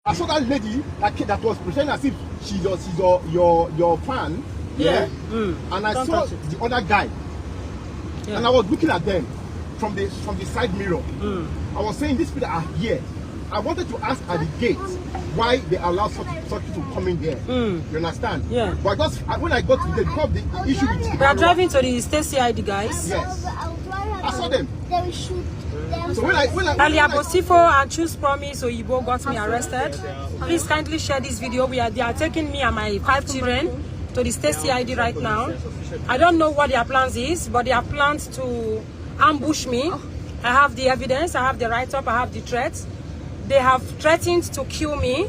I saw that lady that was pretending as if she's your fan. Yeah. And I saw the other guy. Yeah. And I was looking at them from the side mirror. I was saying these people are here. I wanted to ask at the gate why they allow such people to come in there. You understand? Yeah. But when I got to the club, the issue with... We are driving to the State CID, guys. Yes. I saw them. So when Earlier, Bosifo and Choose Promise Oyibo got me arrested. Please kindly share this video. They are taking me and my 5 children to the State CID right now. I don't know what their plans is, but they are plans to ambush me. I have the evidence, I have the write-up, I have the threats. They have threatened to kill me.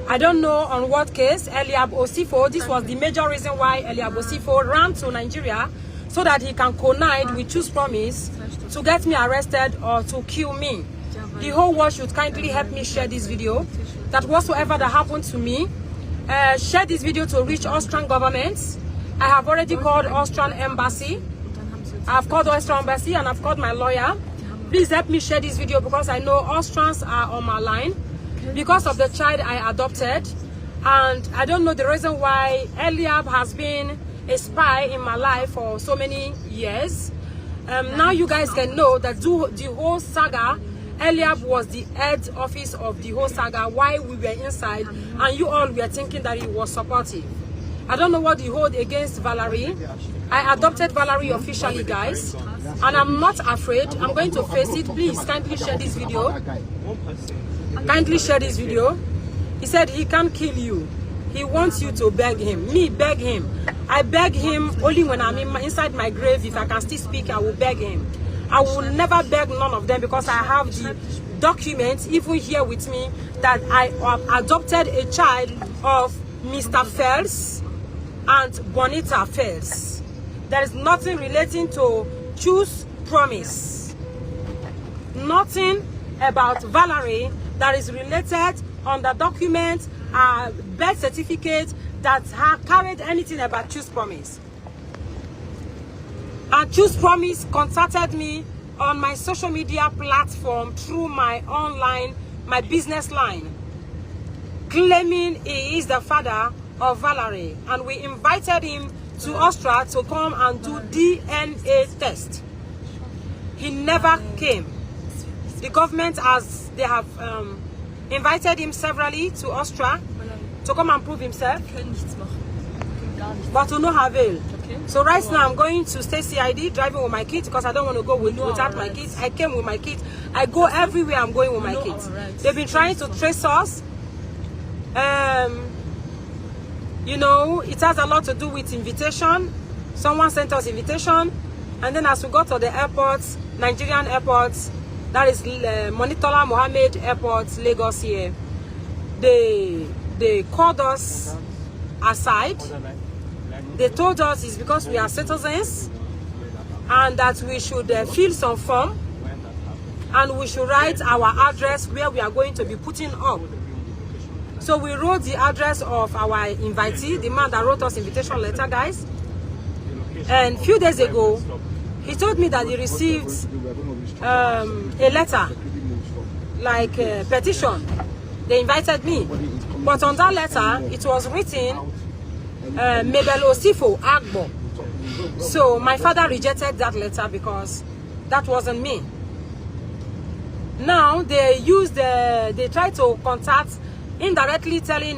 I don't know on what case. Eliab Osifo, this was the major reason why Eliab Osifo ran to Nigeria, so that he can connive with Choose Promise to get me arrested or to kill me. The whole world should kindly help me share this video. That whatsoever that happened to me, share this video to reach Austrian governments. I have already called Austrian embassy. I've called Austrian embassy and I've called my lawyer. Please help me share this video because I know Austrians are on my line because of the child I adopted. And I don't know the reason why Eliab has been a spy in my life for so many years. Now you guys can know that the whole saga, Eliab was the head office of the whole saga while we were inside, and you all were thinking that he was supportive. I don't know what he hold against Valerie. I adopted Valerie officially, guys, and I'm not afraid. I'm going to face it. Please kindly share this video. Kindly share this video. He said he can't kill you. He wants you to beg him. Me, beg him. I beg him only when I'm inside my grave. If I can still speak, I will beg him. I will never beg none of them because I have the documents, even here with me, that I adopted a child of Mr. Fels and Bonita Fels. There is nothing relating to Choose Promise. Nothing about Valerie that is related on the document, birth certificate that carried anything about Choose Promise. And Choose Promise contacted me on my social media platform through my business line, claiming he is the father of Valerie, and we invited him to Austria to come and do DNA test. He never came. The government they have invited him severally to Austria to come and prove himself, but to no avail. So right now I'm going to State CID, driving with my kids because I don't want to go without my kids. I came with my kids. I go everywhere I'm going with my kids. They've been trying to trace us. You know, it has a lot to do with invitation. Someone sent us invitation, and then as we got to the airports, Nigerian airports, that is Monitola Mohammed Airport, Lagos here, they called us aside. They told us it's because we are citizens and that we should fill some form and we should write our address where we are going to be putting up. So we wrote the address of our invitee, the man that wrote us invitation letter, guys. And a few days ago, he told me that he received a letter, like a petition. They invited me. But on that letter, it was written, Mabel Osifo Agbo. So my father rejected that letter because that wasn't me. Now they try to contact, indirectly telling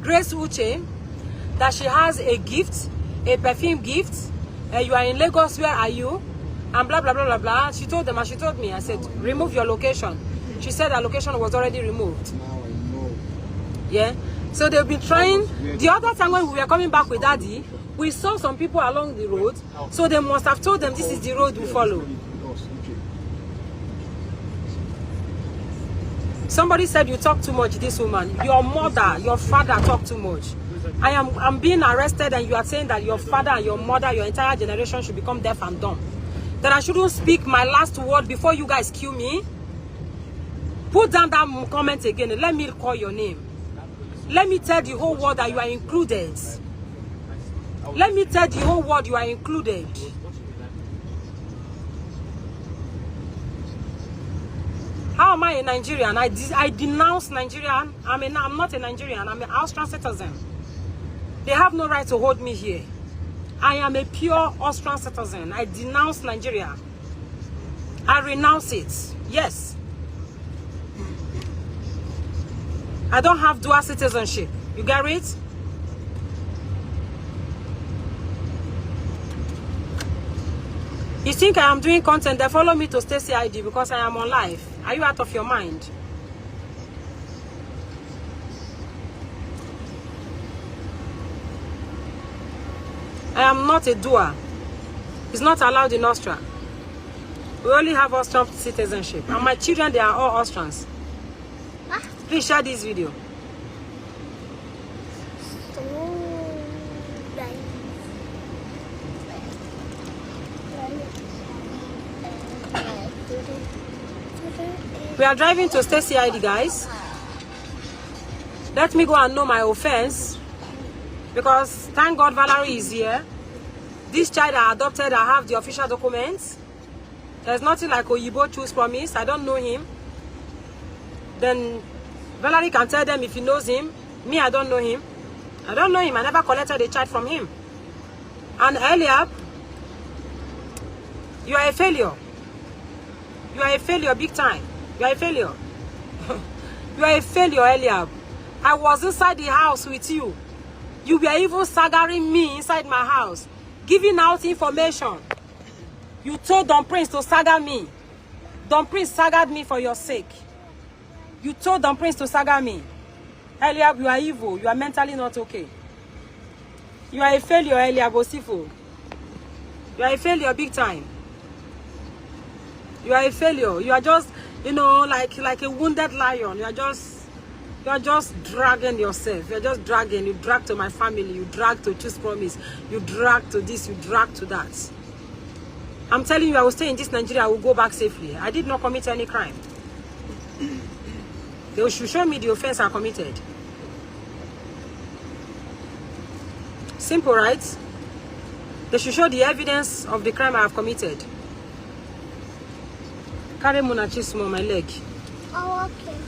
Grace Uche that she has a gift, a perfume gift. You are in Lagos, where are you? And blah, blah, blah, blah, blah. She told them, and she told me, I said, remove your location. She said her location was already removed. Yeah. So they've been trying. The other time when we were coming back with Daddy, we saw some people along the road. So they must have told them this is the road we follow. Somebody said you talk too much, this woman. Your mother, your father talk too much. I'm being arrested and you are saying that your father and your mother, your entire generation should become deaf and dumb. That I shouldn't speak my last word before you guys kill me. Put down that comment again and let me call your name. Let me tell the whole world that you are included. Let me tell the whole world you are included. How am I a Nigerian? I denounce Nigerian. I'm not a Nigerian. I'm an Austrian citizen. They have no right to hold me here. I am a pure Austrian citizen. I denounce Nigeria. I renounce it. Yes. I don't have dual citizenship. You get it? You think I am doing content? They follow me to State CID because I am on live. Are you out of your mind? I am not a doer. It's not allowed in Austria. We only have Austrian citizenship. And my children, they are all Austrians. Please share this video. We are driving to State CID, guys. Let me go and know my offense. Because thank God Valerie is here. This child I adopted, I have the official documents. There's nothing like Oyibo choose promise. I don't know him. Then Valerie can tell them if he knows him. Me, I don't know him. I don't know him. I never collected a child from him. And Eliab, you are a failure. You are a failure big time. You are a failure. You are a failure, Eliab. I was inside the house with you. You were even staggering me inside my house, giving out information. You told Don Prince to stagger me. Don Prince staggered me for your sake. You told Don Prince to stagger me. Eliab, you are evil. You are mentally not okay. You are a failure, Eliab Osifo. You are a failure big time. You are a failure. You are just, you know, like a wounded lion. You are just dragging yourself. You're just dragging. You drag to my family. You drag to choose promise. You drag to this. You drag to that. I'm telling you, I will stay in this Nigeria. I will go back safely. I did not commit any crime. They should show me the offense I committed. Simple, right? They should show the evidence of the crime I have committed. Carry monachismo on my leg. Oh, okay.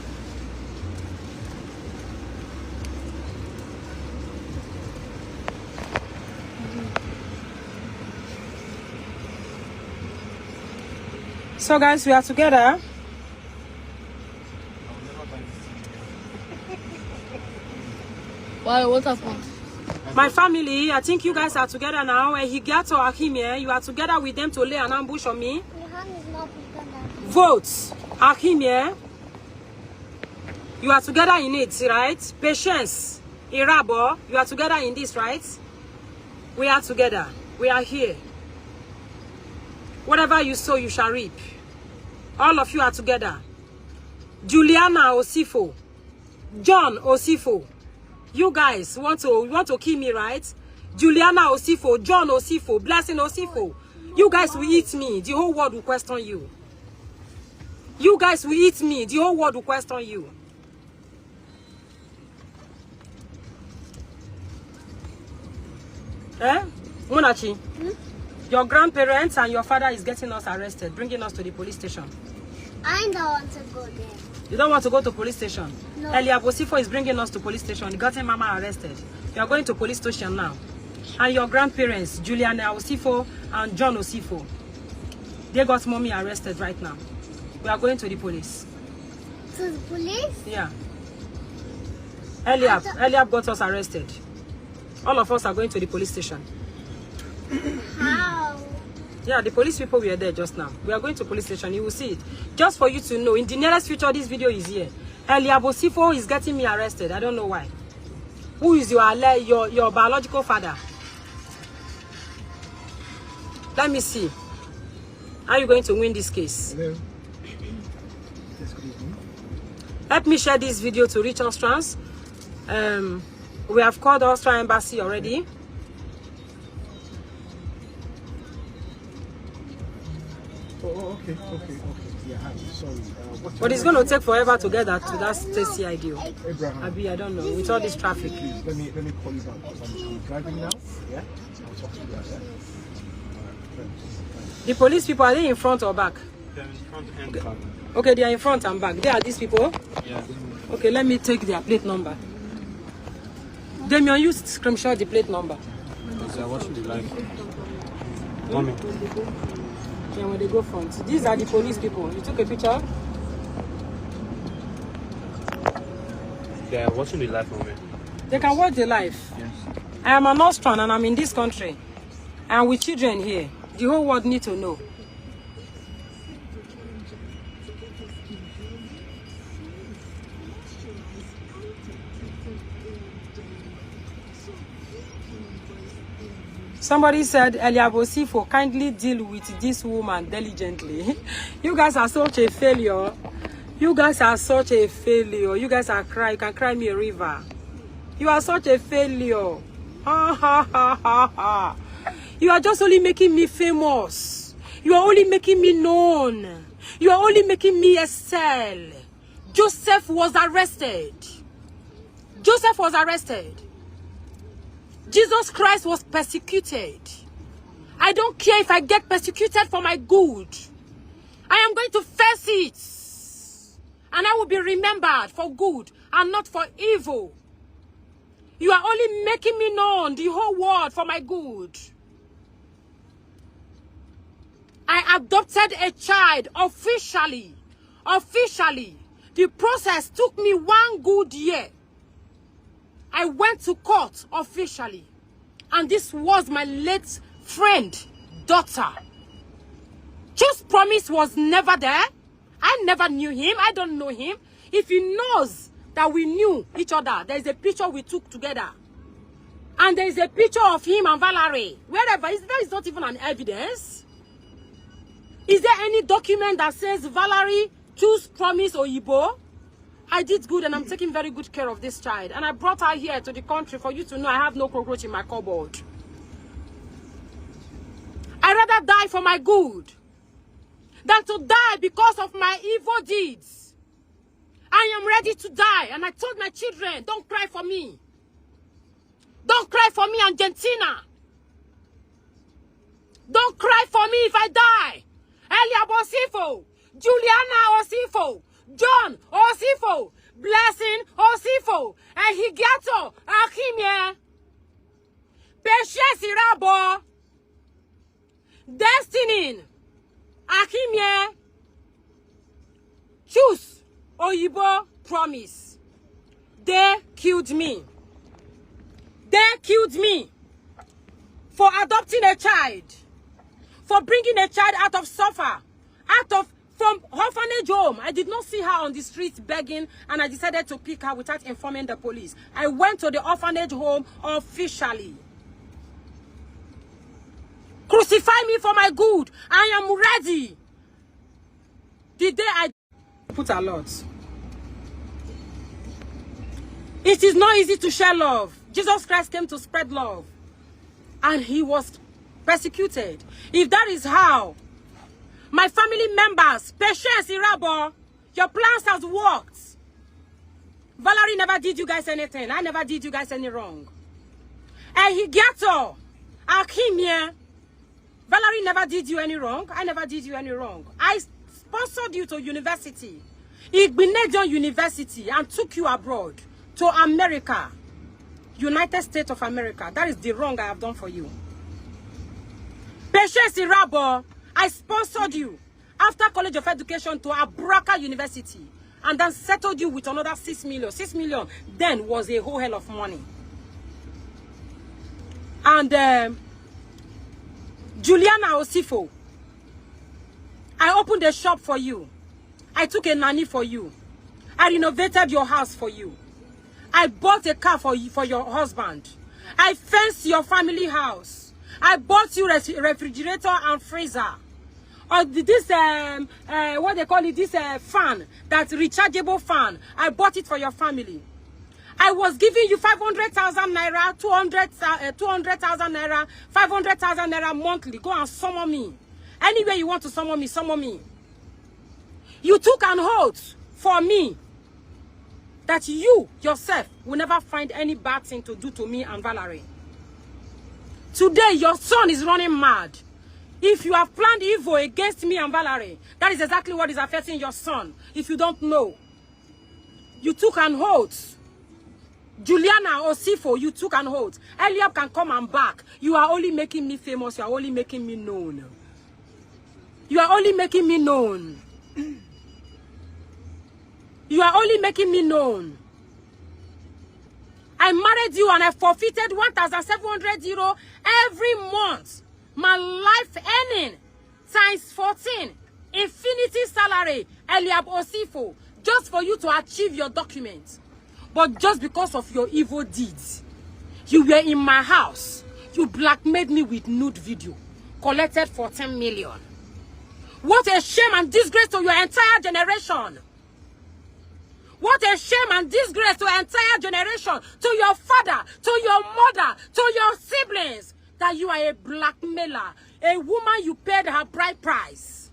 So guys, we are together. Why? What happened? My family, I think you guys are together now. When he gets to Akim here, you are together with them to lay an ambush on me. Your hand is not together. Vote. Akim here. You are together in it, right? Patience. Irabo, you are together in this, right? We are together. We are here. Whatever you sow, you shall reap. All of you are together. Juliana Osifo. John Osifo. You guys want to kill me, right? Juliana Osifo, John Osifo, Blessing Osifo. You guys will eat me. The whole world will question you. You guys will eat me. The whole world will question you. Eh? Munachi? Your grandparents and your father is getting us arrested, bringing us to the police station. I don't want to go there. You don't want to go to police station? No. Eliab Osifo is bringing us to police station. He got his mama arrested. You are going to police station now. And your grandparents, Juliana Osifo and John Osifo, they got mommy arrested right now. We are going to the police. To the police? Yeah. Eliab got us arrested. All of us are going to the police station. How? Yeah, the police people were there just now. We are going to police station. You will see it. Just for you to know, in the nearest future, this video is here. Eliab Osifo is getting me arrested. I don't know why. Who is your biological father? Let me see. Are you going to win this case? Hello. Yes, good evening. Help me share this video to reach Austrians. We have called the Austrian embassy already. Oh, okay. Yeah, hi. Sorry. But it's going to take forever to get that to that State CID. Abraham. Abi, I don't know. With all this traffic. Please, let me call you back because I'm driving now. Yeah? I'll talk to you later. The police people, are they in front or back? They're in front and back. Okay, they are in front and back. They are these people? Yeah. Okay, let me take their plate number. Damian, you screenshot the plate number. Yeah, what should you like? Mommy. Yeah, when they go front. These are the police people. You took a picture? Yeah, watching the live, mommy. They can watch the live. Yes. I am an Austrian and I'm in this country. And with children here. The whole world need to know. Somebody said, Eliabosifo, kindly deal with this woman diligently. You guys are such a failure. You guys are such a failure. You guys are crying. You can cry me a river. You are such a failure. Ha ha ha ha ha. You are just only making me famous. You are only making me known. You are only making me excel. Joseph was arrested. Joseph was arrested. Jesus Christ was persecuted. I don't care if I get persecuted for my good. I am going to face it. And I will be remembered for good and not for evil. You are only making me known the whole world for my good. I adopted a child officially. Officially. The process took me 1 good year. I went to court officially. And this was my late friend, daughter. Choose Promise was never there. I never knew him. I don't know him. If he knows that we knew each other, there is a picture we took together. And there is a picture of him and Valerie. Wherever, there is not even an evidence. Is there any document that says Valerie Choose Promise Oyibo? I did good and I'm taking very good care of this child. And I brought her here to the country for you to know I have no cockroach in my cupboard. I'd rather die for my good than to die because of my evil deeds. I am ready to die. And I told my children, don't cry for me. Don't cry for me, Argentina. Don't cry for me if I die. Eliab Osifo, Juliana Osifo, John Osifo, Blessing Osifo, and Higato Akimye, Patience Irabo, Destiny Akimye, Choose Oyibo Promise. They killed me. They killed me for adopting a child, for bringing a child out of suffer, from orphanage home. I did not see her on the streets begging, and I decided to pick her without informing the police. I went to the orphanage home officially. Crucify me for my good. I am ready. The day I put a lot. It is not easy to share love. Jesus Christ came to spread love. And he was persecuted. If that is how my family members, Patience Irabo, your plans has worked. Valerie never did you guys anything. I never did you guys any wrong. And Higato, Akimye, Valerie never did you any wrong. I never did you any wrong. I sponsored you to university, Igbinedion University, and took you abroad to America, United States of America. That is the wrong I have done for you. Patience Irabo, I sponsored you after College of Education to Abraka University and then settled you with another 6 million. 6 million then was a whole hell of money. And Juliana Osifo, I opened a shop for you. I took a nanny for you. I renovated your house for you. I bought a car for you, for your husband. I fenced your family house. I bought you a refrigerator and freezer. Or this, what they call it, this fan, that rechargeable fan. I bought it for your family. I was giving you 500,000 naira, 200,000 naira, 500,000 naira monthly. Go and summon me. Anywhere you want to summon me, summon me. You took an oath for me that you yourself will never find any bad thing to do to me and Valerie. Today, your son is running mad. If you have planned evil against me and Valerie, that is exactly what is affecting your son. If you don't know, you took an oath. Juliana Osifo, you took an oath. Eliab can come and back. You are only making me famous. You are only making me known. You are only making me known. You are only making me known. I married you and I forfeited 1,700 euro every month. My life earning times 14. Infinity salary, Eliab Osifo, just for you to achieve your documents. But just because of your evil deeds, you were in my house. You blackmailed me with nude video. Collected 14 million. What a shame and disgrace to your entire generation. What a shame and disgrace to your entire generation. To your father, to your mother, to your siblings. That you are a blackmailer. A woman you paid her bride price.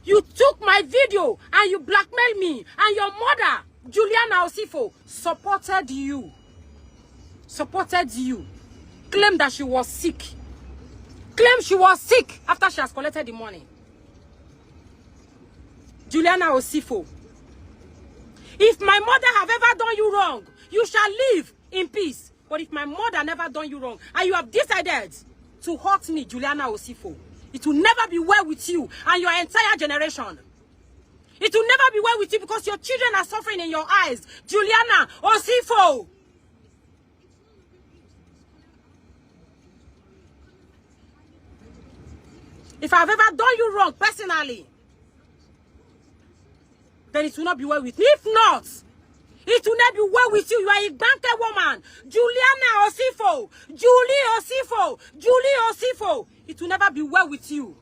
You took my video and you blackmailed me. And your mother, Juliana Osifo, supported you. Supported you. Claimed that she was sick. Claimed she was sick after she has collected the money. Juliana Osifo. If my mother have ever done you wrong, you shall live in peace. But if my mother never done you wrong, and you have decided to hurt me, Juliana Osifo, it will never be well with you and your entire generation. It will never be well with you because your children are suffering in your eyes. Juliana Osifo. If I've ever done you wrong personally, then it will not be well with me. If not, it will not be well with you. You are a banker woman. Juliana Osifo. Julie Osifo. Julie Osifo. It will never be well with you.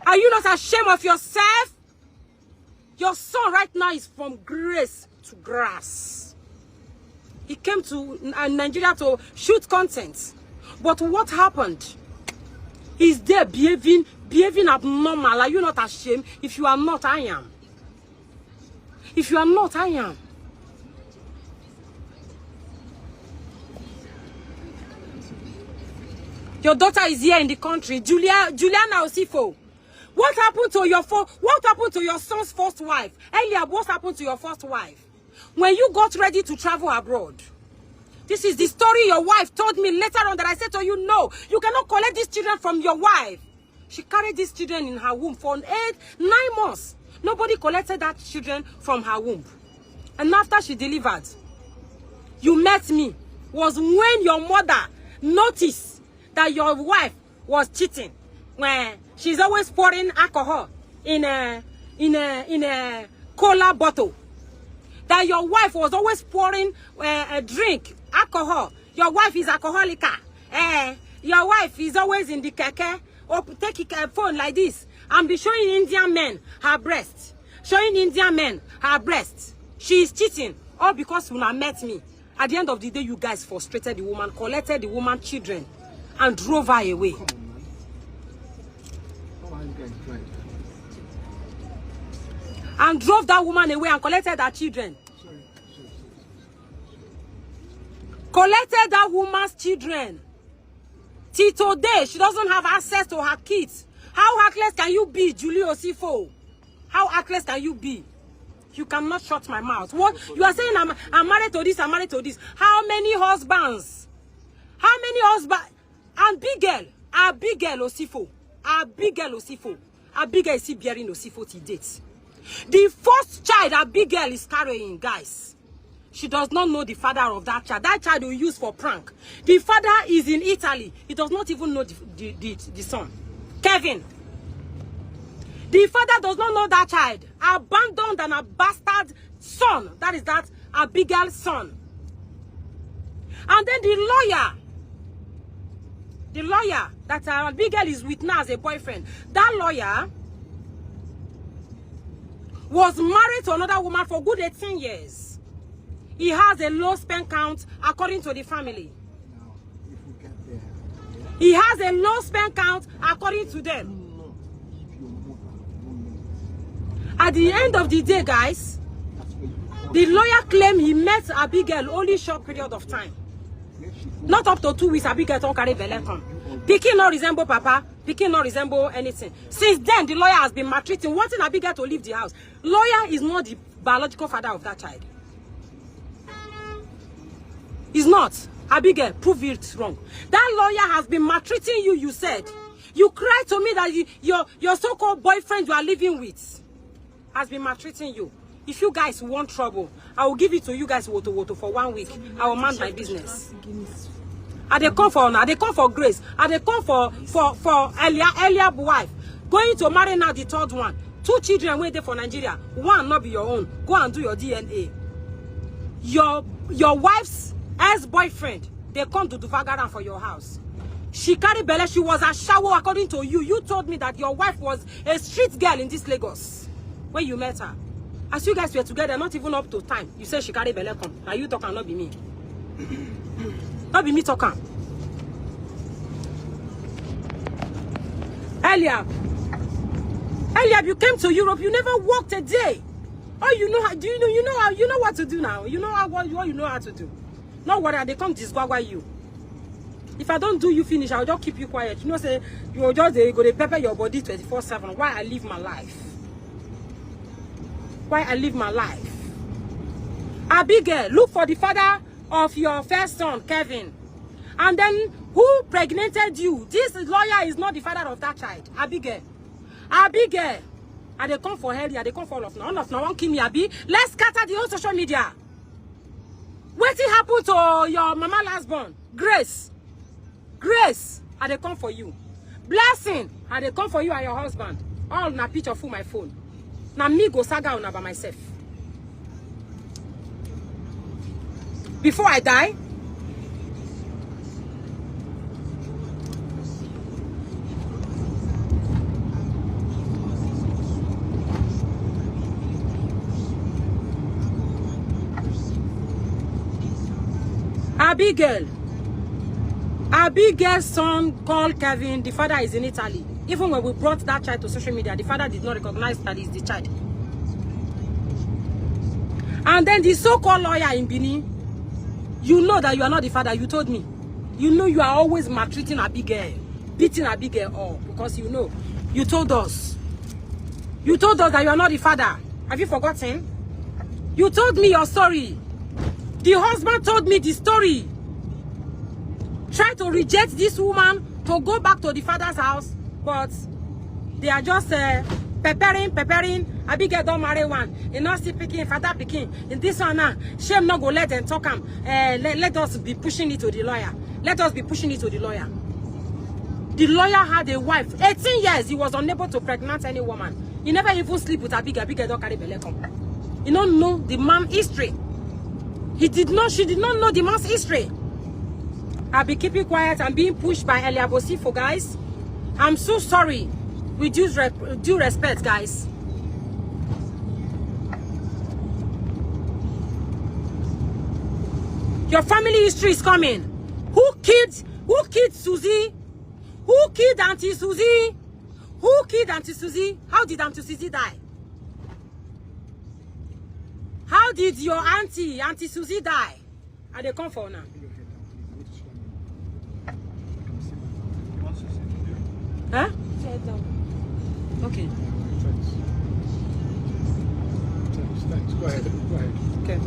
Are you not ashamed of yourself? Your son right now is from grace to grass. He came to Nigeria to shoot content. But what happened? He's there behaving abnormal. Are you not ashamed? If you are not, I am. If you are not, I am. Your daughter is here in the country, Juliana Osifo. What happened to your son's first wife? Eliab, what happened to your first wife? When you got ready to travel abroad. This is the story your wife told me later on that I said to you, no, you cannot collect these children from your wife. She carried these children in her womb for 9 months. Nobody collected that children from her womb. And after she delivered, you met me, was when your mother noticed that your wife was cheating. When she's always pouring alcohol in a cola bottle. That your wife was always pouring a drink, alcohol. Your wife is alcoholic. Your wife is always in the keke or take a phone like this and be showing Indian men her breast. Showing Indian men her breast. She is cheating. All because Una met me. At the end of the day, you guys frustrated the woman, collected the woman's children, and drove her away. And drove that woman away and collected her children. Collected that woman's children. Till today, she doesn't have access to her kids. How heartless can you be, Julie Osifo? How heartless can you be? You cannot shut my mouth. What? You are saying I'm married to this, I'm married to this. How many husbands? How many husbands? Abigail Osifo. Abigail Osifo. Abigail is still bearing Osifo to date. The first child Abigail is carrying, guys. She does not know the father of that child. That child will use for prank. The father is in Italy. He does not even know the son. Kevin. The father does not know that child. Abandoned and a bastard son. That is that Abigail's son. And then the lawyer that Abigail is with now as a boyfriend. That lawyer was married to another woman for good 18 years. He has a low sperm count according to the family. He has a low sperm count according to them. At the end of the day, guys, the lawyer claimed he met Abigail only short period of time. Not up to 2 weeks, Abigail don't carry belle come. Pikin not resemble Papa. Pikin not resemble anything. Since then, the lawyer has been maltreating, wanting Abigail to leave the house. Lawyer is not the biological father of that child. He's not. Abigail, prove it wrong. That lawyer has been maltreating you, you said. You cried to me that your so-called boyfriend you are living with has been maltreating you. If you guys want trouble, I will give it to you guys woto for 1 week. I will mind my business. And they come for now. They come for grace. And they come for earlier wife. Going to marry now the third one. 2 children waiting for Nigeria. One not be your own. Go and do your DNA. Your wife's ex-boyfriend, they come to do vagaran for your house. She carried belle. She was a shower according to you. You told me that your wife was a street girl in this Lagos when you met her. As you guys were together, not even up to time, you said she carried belle come. Now you talk and not be me. Not be me talking. Earlier, you came to Europe. You never worked a day. Oh, you know how? Do you know? You know what to do now. You know what you know how to do. Not worry, they come disgwagwa you. If I don't do you finish, I'll just keep you quiet. You know, say you just go to pepper your body 24/7. Why I live my life? Why I live my life? Abigail, look for the father of your first son, Kevin. And then who pregnated you? This lawyer is not the father of that child. Abigail. Abigail. And they come for her, they come for all of now. All of now won't kill me, Abi. Let's scatter the whole social media. What happened to your mama last born? Grace. Grace. And they come for you. Blessing. And they come for you and your husband. All na picture for my phone. Now me go saga on by myself. Before I die, Abigail's son called Kevin. The father is in Italy. Even when we brought that child to social media, the father did not recognize that he's the child. And then the so-called lawyer in Bini, you know that you are not the father. You told me. You know you are always maltreating Abigail, beating Abigail up, because you know. You told us. You told us that you are not the father. Have you forgotten? You told me your story. The husband told me the story. Try to reject this woman to go back to the father's house, but they are just preparing. Abigail don't marry one. You know, see picking, father picking. In this one now, shame not go let them talk him. Let us be pushing it to the lawyer. Let us be pushing it to the lawyer. The lawyer had a wife. 18 years, he was unable to pregnant any woman. He never even sleep with Abigail. Abigail don't carry belle come. You don't know the man's history. She did not know the man's history. I'll be keeping quiet and being pushed by Elia Bosifo, guys. I'm so sorry. With due respect, guys. Your family history is coming. Who killed Susie? Who killed Auntie Susie? Who killed Auntie Susie? How did Auntie Susie die? How did your Auntie Susie die? Are they come for now? Huh? Okay. Thanks. Go ahead. Okay.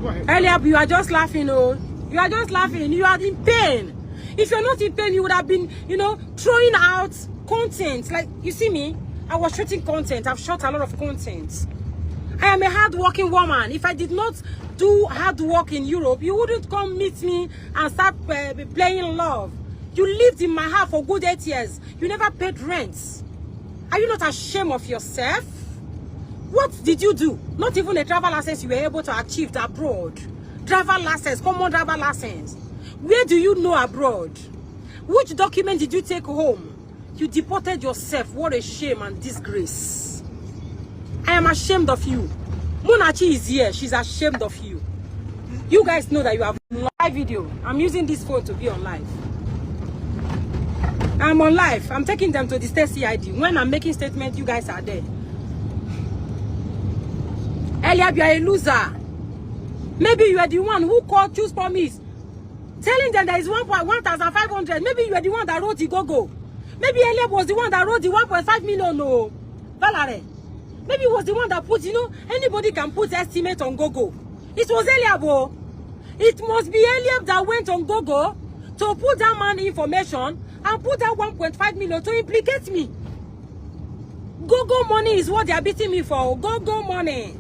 Go ahead. Earlier, you are just laughing, oh. You are just laughing. You are in pain. If you're not in pain, you would have been, you know, throwing out content. Like, you see me? I was shooting content. I've shot a lot of content. I am a hard-working woman. If I did not do hard work in Europe, you wouldn't come meet me and start playing love. You lived in my house for good 8 years. You never paid rent. Are you not ashamed of yourself? What did you do? Not even a travel license you were able to achieve abroad. Driver license, common driver license. Where do you know abroad? Which document did you take home? You deported yourself. What a shame and disgrace. I am ashamed of you. Monachi is here. She's ashamed of you. You guys know that you have live video. I'm using this phone to be on live. I'm on live. I'm taking them to the State CID. When I'm making statements, you guys are there. Eliab, you are a loser. Maybe you are the one who called Choose Promise, telling them there is 1,500. Maybe you are the one that wrote the go-go. Maybe Eliab was the one that wrote the 1.5 million. No, Valerie. Maybe it was the one that put, you know, anybody can put estimate on go-go. It was Eliab. Oh. It must be Eliab that went on go-go to put that man information and put that 1.5 million to implicate me. Go-go money is what they are beating me for. Go-go money.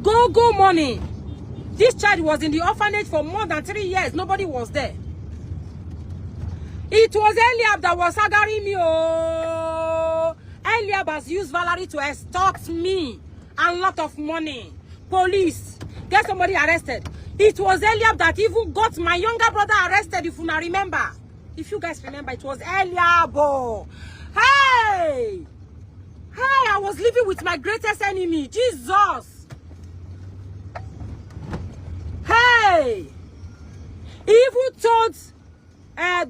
Go-go money. This child was in the orphanage for more than 3 years. Nobody was there. It was Eliab that was saggering me. Oh, Eliab has used Valerie to extort me a lot of money. Police, get somebody arrested. It was Eliab that even got my younger brother arrested, if you now remember. If you guys remember, it was Eliab. Oh. Hey! Hey, I was living with my greatest enemy, Jesus. Hey! He even told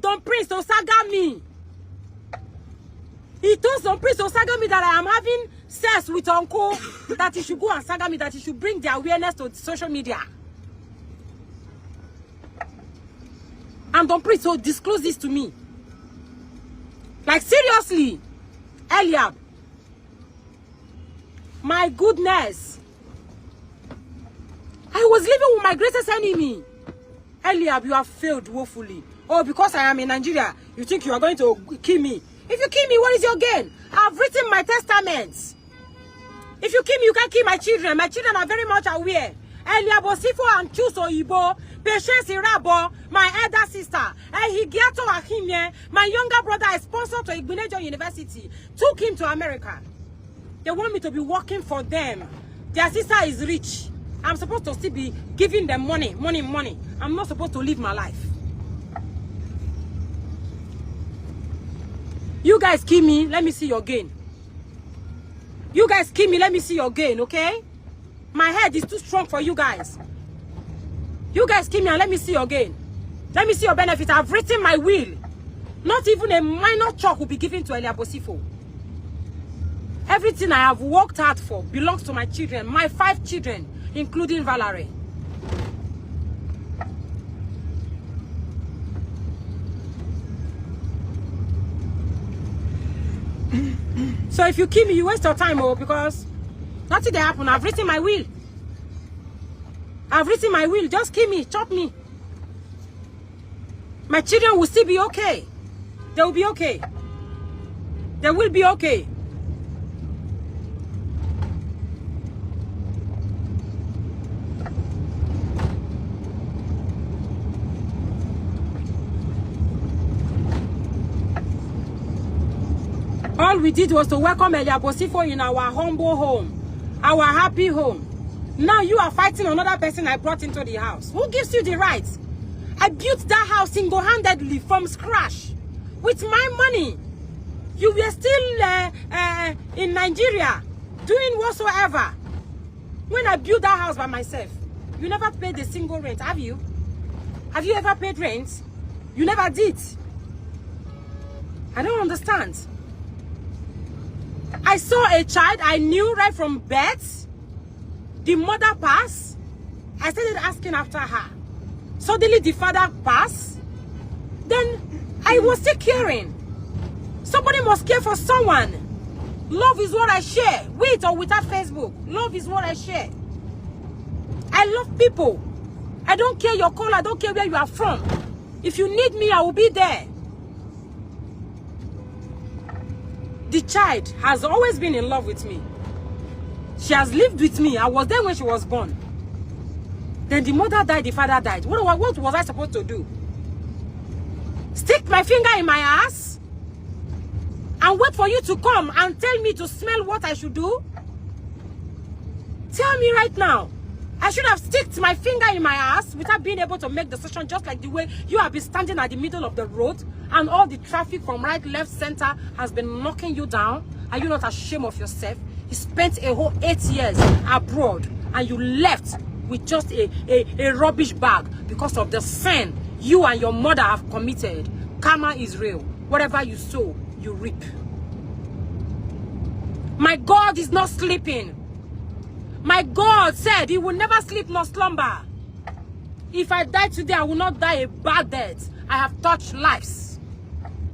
Don Prince to saga me. He told Don Prince to saga me that I am having sex with Uncle, that he should go and saga me, that he should bring the awareness to social media. And Don Prince so disclose this to me. Like seriously, Eliab. My goodness. I was living with my greatest enemy. Eliab, you have failed woefully. Oh, because I am in Nigeria, you think you are going to kill me. If you kill me, what is your gain? I've written my testament. If you kill me, you can't kill my children. My children are very much aware. Eliab Osifo and Chus Oyibo, Patience Irabo, my elder sister, Higiato Ahimye, my younger brother, a sponsor to Igbonejo University, took him to America. They want me to be working for them. Their sister is rich. I'm supposed to still be giving them money. I'm not supposed to live my life. You guys kill me, let me see your gain. You guys kill me, let me see your gain, okay? My head is too strong for you guys. You guys kill me and let me see your gain. Let me see your benefit. I've written my will. Not even a minor chalk will be given to Eliab Osifo. Everything I have worked hard for belongs to my children, my 5 children, including Valerie. So if you kill me, you waste your time, oh, because nothing will happen. I've written my will. I've written my will. Just kill me, chop me. My children will still be okay. They will be okay. They will be okay. All we did was to welcome Eliab Osifo in our humble home, our happy home. Now you are fighting another person I brought into the house. Who gives you the right? I built that house single-handedly from scratch with my money. You were still in Nigeria doing whatsoever. When I built that house by myself, you never paid a single rent, have you? Have you ever paid rent? You never did. I don't understand. I saw a child I knew right from birth. The mother passed. I started asking after her. Suddenly the father passed. Then I was still caring. Somebody must care for someone. Love is what I share, with or without Facebook. Love is what I share. I love people. I don't care your color. I don't care where you are from. If you need me, I will be there. The child has always been in love with me. She has lived with me. I was there when she was born. Then the mother died, the father died. What was I supposed to do? Stick my finger in my ass and wait for you to come and tell me to smell what I should do? Tell me right now. I should have sticked my finger in my ass without being able to make decision, just like the way you have been standing at the middle of the road and all the traffic from right, left, center has been knocking you down. Are you not ashamed of yourself? You spent a whole 8 years abroad and you left with just a rubbish bag because of the sin you and your mother have committed. Karma is real. Whatever you sow, you reap. My God is not sleeping. My God said he will never sleep nor slumber. If I die today, I will not die a bad death. I have touched lives.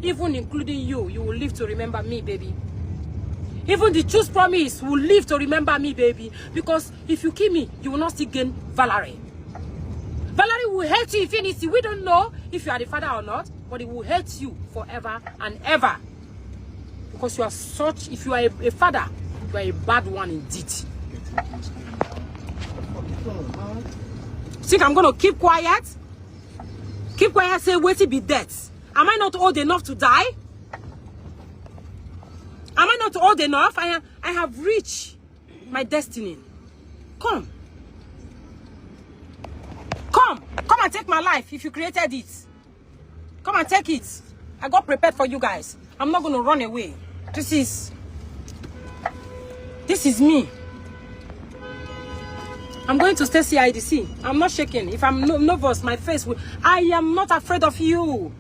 Even including you. You will live to remember me, baby. Even the choose promise will live to remember me, baby. Because if you kill me, you will not still gain Valerie. Valerie will hate you infinity. We don't know if you are the father or not, but it will hate you forever and ever. Because you are such, if you are a father, you are a bad one indeed. Think I'm going to keep quiet? Keep quiet, say, wait till be dead. Am I not old enough to die? Am I not old enough? I have reached my destiny. Come. Come and take my life if you created it. Come and take it. I got prepared for you guys. I'm not going to run away. This is me. I'm going to State CID. I'm not shaking. If I'm nervous, my face will... I am not afraid of you.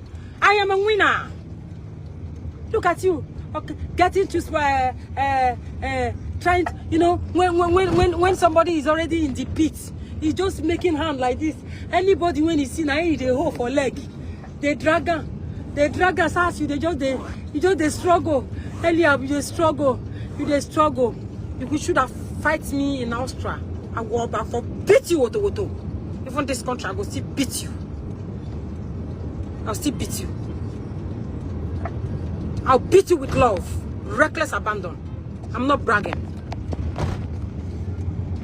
I am a winner. Look at you. Okay, getting to trying, you know, when somebody is already in the pit, he's just making hand like this. Anybody when he see now they hold for leg, they drag us out. You just struggle. Earlier you just struggle. You should have fight me in Austria. I will for beat you, Oto. Even this country, I will still beat you. I'll still beat you. I'll beat you with love. Reckless abandon. I'm not bragging.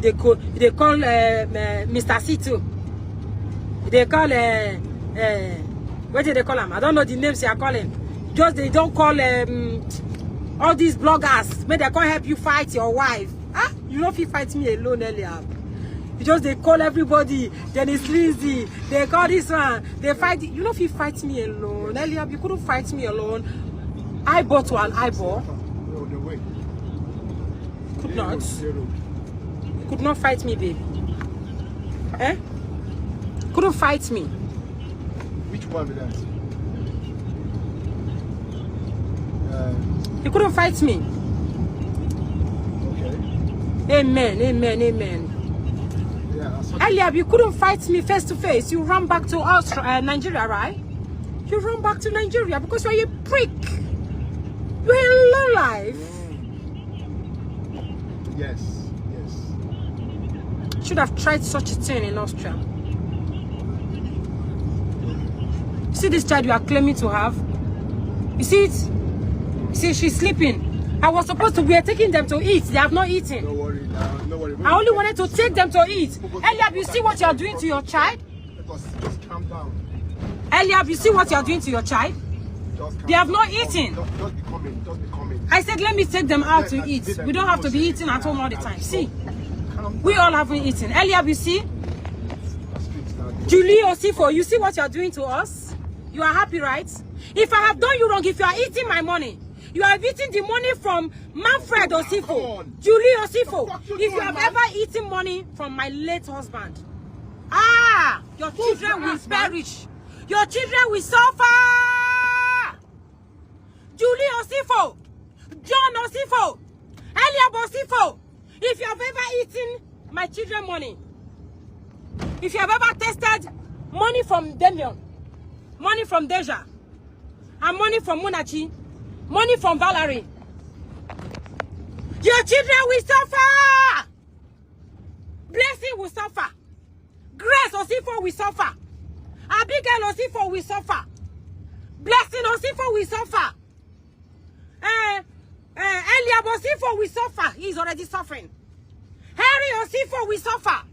They call Mr. C too. They call what do they call him? I don't know the names they are calling. Just they don't call all these bloggers. Maybe they can't help you fight your wife. Ah, you know if you fight me alone earlier. They call everybody, then it's Lizzy, they call this one, they fight. You know if you fight me alone earlier, you couldn't fight me alone. Eyeball to an eyeball. Could not. You could not fight me, baby. Eh? Couldn't fight me. Which one with that? You couldn't fight me. Okay. Amen. Earlier, you couldn't fight me face to face. You ran back to Nigeria, right? You run back to Nigeria because you're a prick. You're a lowlife. Yes. Should have tried such a thing in Austria. See this child you are claiming to have? You see it? You see she's sleeping. I was supposed to be taking them to eat. They have not eaten. Don't worry now. Don't worry. I only wanted to take them to eat. Eliab, you see what you are doing to your child? Just calm down. Eliab, you see what you are doing to your child? They have not eaten. Just be coming. I said, let me take them out to eat. We don't have to be eating at home all the time. See, we all haven't eaten. Eliab, you see? Julie Osifo, you see what you are doing to us? You are happy, right? If I have done you wrong, if you are eating my money, you have eaten the money from Manfred Osifo, Julie Osifo. If you have ever eaten money from my late husband, your children will perish. Your children will suffer. Julie Osifo, John Osifo, Eliab Osifo. If you have ever eaten my children money, if you have ever tasted money from Damien, money from Deja, and money from Munachi, money from Valerie, your children will suffer. Blessing will suffer. Grace Osifo will suffer. Abigail Osifo will suffer. Blessing Osifo will suffer. Eliab Osifo will suffer. He is already suffering. Harry Osifo will suffer.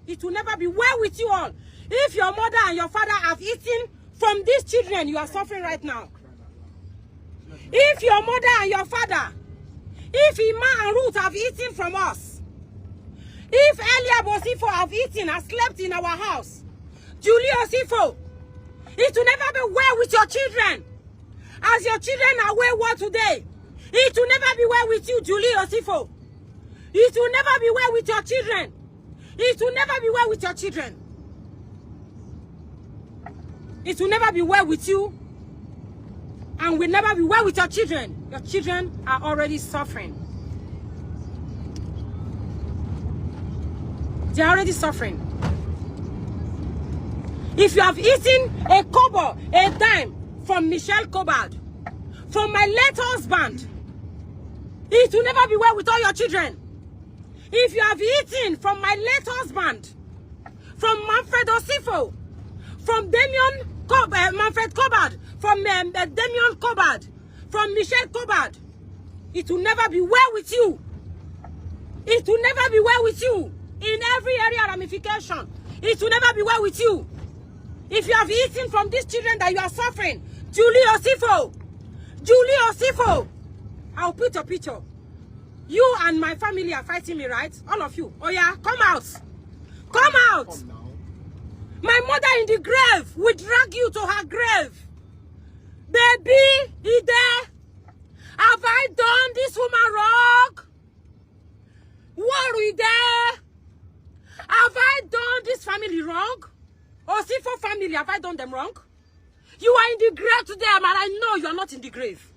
It will never be well with you all. If your mother and your father have eaten from these children, you are suffering right now. If your mother and your father, if Ima and Ruth have eaten from us, if Eliab Osifo have eaten and slept in our house, Julie Osifo, it will never be well with your children. As your children are wayward today, it will never be well with you, Julie Osifo. It will never be well with your children. It will never be well with your children. It will never be well with you, and will never be well with your children. Your children are already suffering. They are already suffering. If you have eaten a kobo, a dime from Michelle Cobard, from my late husband, it will never be well with all your children. If you have eaten from my late husband, from Manfred Osifo, from Manfred Cobard, from Damian Cobard, from Michelle Cobard, it will never be well with you. It will never be well with you. In every area ramification, it will never be well with you. If you have eaten from these children that you are suffering, Julie Osifo, I'll put your picture. You and my family are fighting me, right? All of you. Oh yeah, come out. Come out. Come now. My mother in the grave will drag you to her grave. Baby, Ide, have I done this woman wrong? What Ide? Have I done this family wrong? Osifo family, have I done them wrong? You are in the grave today, and I know you are not in the grave.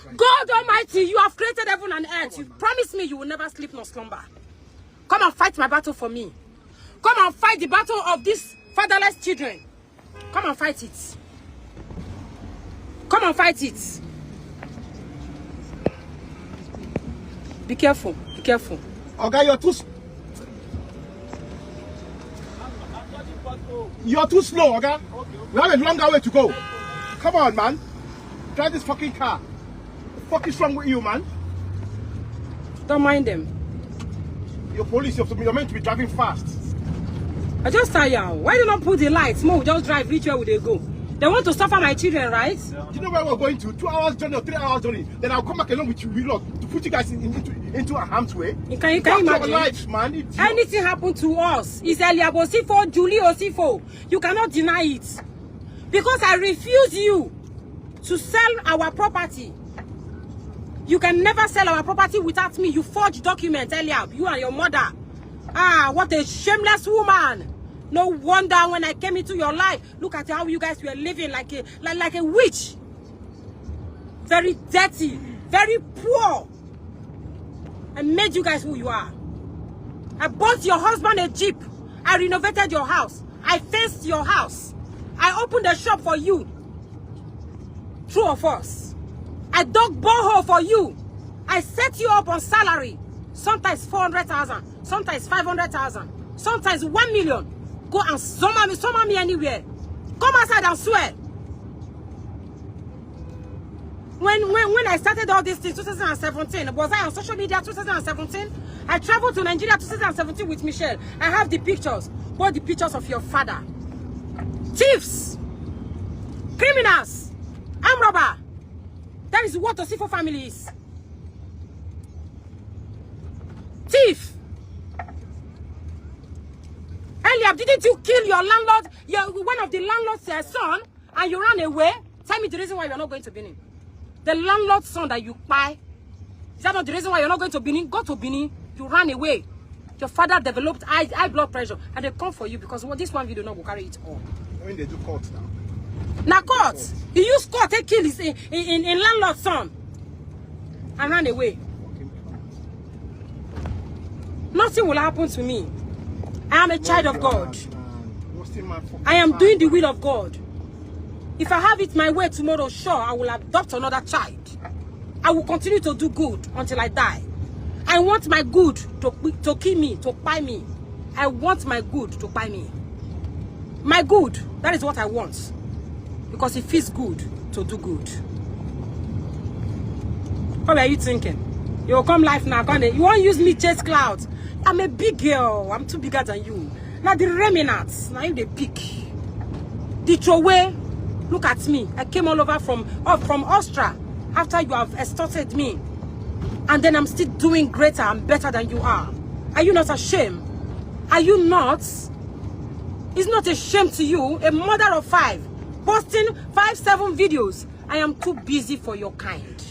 Right. God Almighty, you have created heaven and earth. You promised me you will never sleep nor slumber. Come and fight my battle for me. Come and fight the battle of these fatherless children. Come and fight it. Come and fight it. Be careful. Be careful. Okay, you're too slow, okay? We have a longer way to go. Come on, man. Drive this fucking car. What the fuck is wrong with you, man? Don't mind them. You're police. You're meant to be driving fast. I just tell you, why do you not put the lights? More, just drive, reach where would they go? They want to suffer my children, right? You know where we're going to? 2 hours journey or 3 hours journey. Then I'll come back along with you, to put you guys into a harm's way. Can you imagine? Lives, man. Anything happened to us? It's Eliab Osifo, Julie Osifo. You cannot deny it. Because I refuse you to sell our property. You can never sell our property without me. You forged documents, Eliab. You and your mother. Ah, what a shameless woman. No wonder when I came into your life, look at how you guys were living like a witch. Very dirty, very poor. I made you guys who you are. I bought your husband a Jeep. I renovated your house. I fenced your house. I opened a shop for you. True of us. I dug borehole for you. I set you up on salary. Sometimes 400,000, sometimes 500,000, sometimes 1 million. Go and summon me anywhere. Come outside and swear. When I started all this thing, 2017, was I on social media 2017? I traveled to Nigeria 2017 with Michelle. I have the pictures. Both the pictures of your father. Thieves. Criminals. Armed robber. That is what the Osifo family is. Thief. Eliab, didn't you kill your landlord, one of the landlord's son, and you ran away? Tell me the reason why you're not going to Benin. The landlord's son that you buy, is that not the reason why you're not going to Benin? Go to Benin, you ran away. Your father developed high blood pressure, and they come for you because this one video not will carry it all. When they do court now. Now court, he used court to kill his in landlord's son, and ran away. Nothing will happen to me. I am a child of God. I am doing the will of God. If I have it my way tomorrow, sure, I will adopt another child. I will continue to do good until I die. I want my good to kill me, to buy me. I want my good to buy me. My good, that is what I want. Because it feels good to do good. What are you thinking? You'll come live now, you won't use me chase clouds. I'm a big girl. I'm too bigger than you. Now the remnants, now you the pick. The throwaway, look at me. I came all over from Austria after you have extorted me. And then I'm still doing greater and better than you are. Are you not ashamed? Are you not? It's not a shame to you, a mother of 5, posting 5-7 videos. I am too busy for your kind.